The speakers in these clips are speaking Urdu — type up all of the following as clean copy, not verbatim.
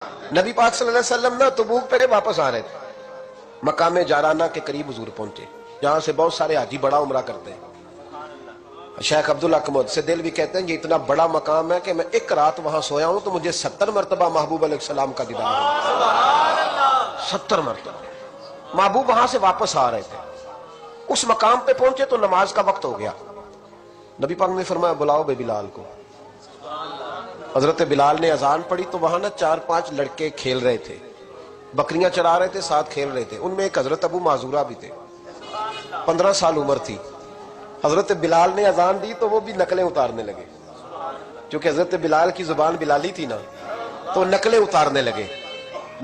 نبی پاک صلی اللہ علیہ وسلم نا تبوک پہ واپس آ رہے تھے، مقام جارانہ کے قریب حضور پہنچے، جہاں سے بہت سارے حاجی بڑا عمرہ کرتے ہیں۔ شیخ عبداللہ سے دل بھی کہتے ہیں یہ اتنا بڑا مقام ہے کہ میں ایک رات وہاں سویا ہوں تو مجھے 70 مرتبہ محبوب علیہ السلام کا دیدار ہوا۔ 70 مرتبہ محبوب وہاں سے واپس آ رہے تھے، اس مقام پہ پہنچے تو نماز کا وقت ہو گیا۔ نبی پاک نے فرمایا بلاؤ بے بلال کو۔ حضرت بلال نے اذان پڑھی تو وہاں نا 4-5 لڑکے کھیل رہے تھے، بکریاں چرا رہے تھے، ساتھ کھیل رہے تھے۔ ان میں ایک حضرت ابو معذورہ بھی تھے، 15 سال عمر تھی۔ حضرت بلال نے اذان دی تو وہ بھی نقلیں اتارنے لگے، چونکہ حضرت بلال کی زبان بلالی تھی نا، تو نقلیں اتارنے لگے۔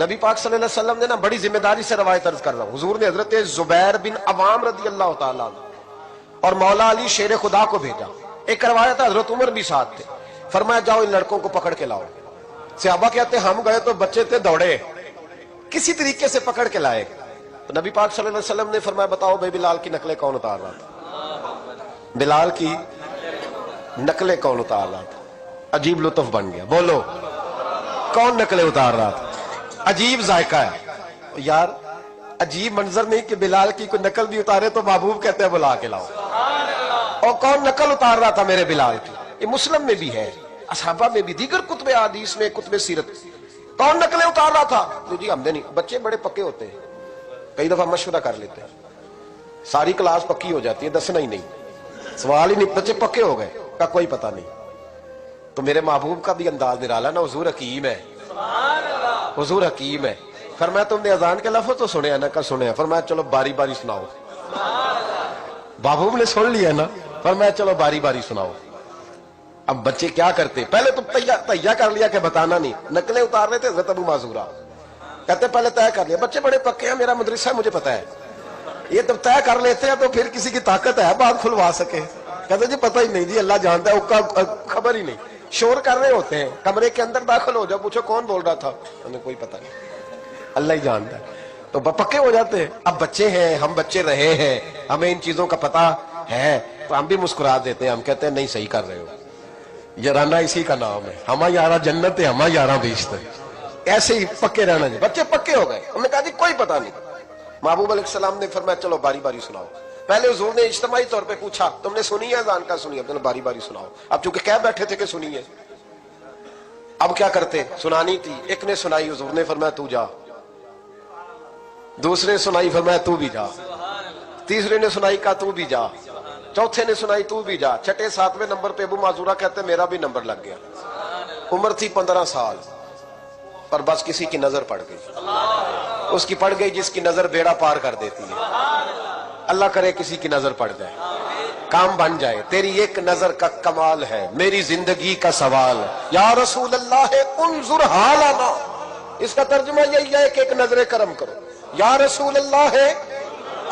نبی پاک صلی اللہ علیہ وسلم نے نا بڑی ذمہ داری سے روایت عرض کر رہا ہوں، حضور نے حضرت زبیر بن عوام رضی اللہ تعالیٰ اور مولا علی شیر خدا کو بھیجا۔ ایک روایت ہے حضرت عمر بھی ساتھ تھے، فرمایا جاؤ ان لڑکوں کو پکڑ کے لاؤ۔ صحابہ کہتے ہم گئے تو بچے تھے، دوڑے، کسی طریقے سے پکڑ کے لائے۔ تو نبی پاک صلی اللہ علیہ وسلم نے فرمایا بتاؤ بھائی بلال کی نقلیں کون اتار رہا تھا؟ بلال کی نقلیں کون اتار رہا تھا؟ عجیب لطف بن گیا، بولو کون نقلیں اتار رہا تھا؟ عجیب ذائقہ ہے یار، عجیب منظر نہیں کہ بلال کی کوئی نقل بھی اتارے تو محبوب کہتے ہیں بلا کے لاؤ۔ اور کون نقل اتار رہا تھا میرے بلال کی؟ یہ مسلم میں بھی ہے، اصحابہ میں بھی، دیگر کتب حدیث میں، کتب سیرت۔ کون نقلیں اتار رہا تھا؟ جی ہم نے نہیں، بچے بڑے پکے ہوتے ہیں، کئی دفعہ مشورہ کر لیتے ہیں، ساری کلاس پکی ہو جاتی ہے، دسنا ہی نہیں، سوال ہی نہیں، بچے پکے ہو گئے کا کوئی پتہ نہیں۔ تو میرے محبوب کا بھی انداز نرالا نا، حضور حکیم ہے، حضور حکیم ہے۔ فرمایا تم نے اذان کے لفظ تو سنے ہیں نا؟ کا سنے ہیں۔ فرمایا چلو باری باری سناؤ۔ محبوب نے سن لیا نا، فرمایا چلو باری باری سناؤ۔ اب بچے کیا کرتے، پہلے تو تیار کر لیا کہ بتانا نہیں، نقلیں اتار رہے تھے حضرت ابو معذورہ، کہتے پہلے طے کر لیا، بچے بڑے پکے ہیں، میرا مدرسہ ہے مجھے پتا ہے، یہ جب طے کر لیتے ہیں تو پھر کسی کی طاقت ہے بات کھلوا سکے؟ کہتے جی پتہ ہی نہیں جی، اللہ جانتا ہے، خبر ہی نہیں، شور کر رہے ہوتے ہیں، کمرے کے اندر داخل ہو جاؤ، پوچھو کون بول رہا تھا، انہیں کوئی پتہ نہیں، اللہ ہی جانتا ہے، تو پکے ہو جاتے ہیں۔ اب بچے ہیں، ہم بچے رہے ہیں، ہمیں ان چیزوں کا پتہ ہے، تو ہم بھی مسکرا دیتے ہیں، ہم کہتے ہیں نہیں صحیح کر رہے ہو، یارانہ اسی کا نام ہے، ہما یارہ جنت ہے، ہما یارہ بیشت ہے، ایسے ہی پکے رہنا جی۔ بچے پکے ہو گئے، انہوں نے کہا جی کوئی پتہ نہیں۔ محبوب علیہ السلام نے فرمایا چلو باری باری سناؤ۔ پہلے حضور نے اجتماعی طور پہ پوچھا تم نے سنی ہے اذان کا؟ سنی ہے، چلو باری باری سناؤ۔ اب چونکہ کہہ بیٹھے تھے کہ سنی ہے، اب کیا کرتے، سنانی تھی۔ ایک نے سنائی، حضور نے فرمایا تو جا، دوسرے سنائی، فرمایا تو بھی جا، تیسرے نے سنائی، کہا تو بھی جا، چوتھے نے سنائی، تو بھی جا، چھٹے 7ویں نمبر پہ ابو معذورہ کہتے میرا بھی نمبر لگ گیا۔ عمر تھی 15 سال، پر بس کسی کی نظر پڑ گئی، اس کی پڑ گئی جس کی نظر بیڑا پار کر دیتی ہے۔ اللہ کرے کسی کی نظر پڑ جائے، کام بن جائے۔ تیری ایک نظر کا کمال ہے، میری زندگی کا سوال ہے، یا رسول اللہ انظر حالنا، اس کا ترجمہ یہی ہے کہ ایک نظر کرم کرو، یا رسول اللہ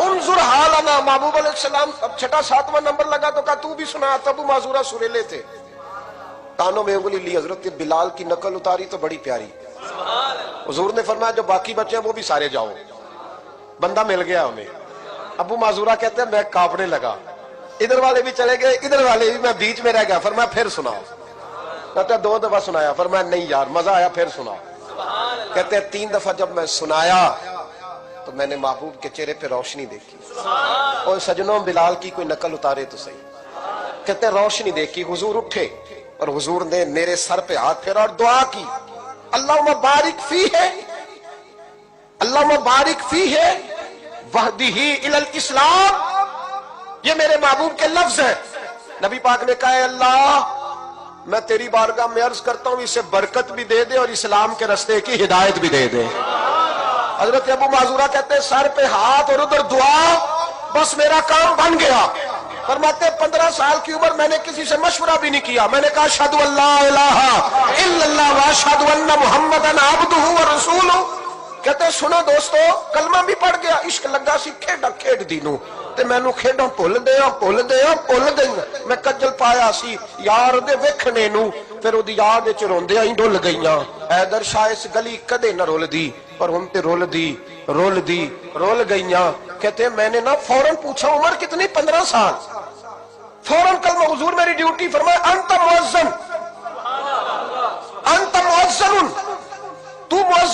انظر حالنا۔ محبوب علیہ السلام اب چھٹا 7واں نمبر لگا تو کہا تو بھی سنا، تب ابو معذورہ سریلے تھے، کانوں میں انگلی لی، حضرت بلال کی نقل اتاری تو بڑی پیاری۔ حضور نے فرمایا جو باقی بچے ہیں وہ بھی سارے جاؤ، بندہ مل گیا ہمیں۔ ابو معذورہ کہتے ہیں میں کانپنے لگا، ادھر والے بھی چلے گئے، ادھر والے بھی، میں بیچ میں رہ گیا۔ فرمایا پھر سناؤ، کہتے 2 دفعہ سنایا، فرمایا نہیں یار مزہ آیا، پھر سناؤ۔ کہتے 3 دفعہ جب میں سنایا تو میں نے محبوب کے چہرے پہ روشنی دیکھی، اور سجنوں بلال کی کوئی نقل اتارے تو صحیح، کہتے روشنی دیکھی، حضور اٹھے اور حضور نے میرے سر پہ ہاتھ پھیرا اور دعا کی، اللہم بارک فی ہے، اللہم بارک فی ہے وہدہ الی الاسلام۔ یہ میرے محبوب کے لفظ ہیں۔ نبی پاک نے کہا اے اللہ میں تیری بارگاہ میں عرض کرتا ہوں اسے برکت بھی دے دے اور اسلام کے رستے کی ہدایت بھی دے دے۔ حضرت ابو معذورہ کہتے ہیں سر پہ ہاتھ اور ادھر دعا، بس میرا کام بن گیا۔ فرماتے 15 سال کی عمر میں نے کسی سے مشورہ بھی نہیں کیا، میں نے کہا اشہد ان لا الہ الا اللہ واشہد ان محمدن عبدہ ورسولہ۔ کہتے سنو دوستو، کلمہ بھی پڑھ گیا، عشق لگا سی کھیڈا کھیڈ دینوں تے مینوں کھیڈاں بھول گئی، میں کجل پایا سی یار دے ویکھنے نوں، پھر اودی یاد وچ روندیاں ہی ڈل گئیاں، حیدر شاہ اس گلی کدے نہ رول دی، پر ہن تے رول گئیاں۔ کہتے میں نے نا فوراً پوچھا عمر کتنی؟ 15 سال۔ فوراً کلمہ، حضور میری ڈیوٹی، فرمایا انت مؤذن، انت مؤذن، تو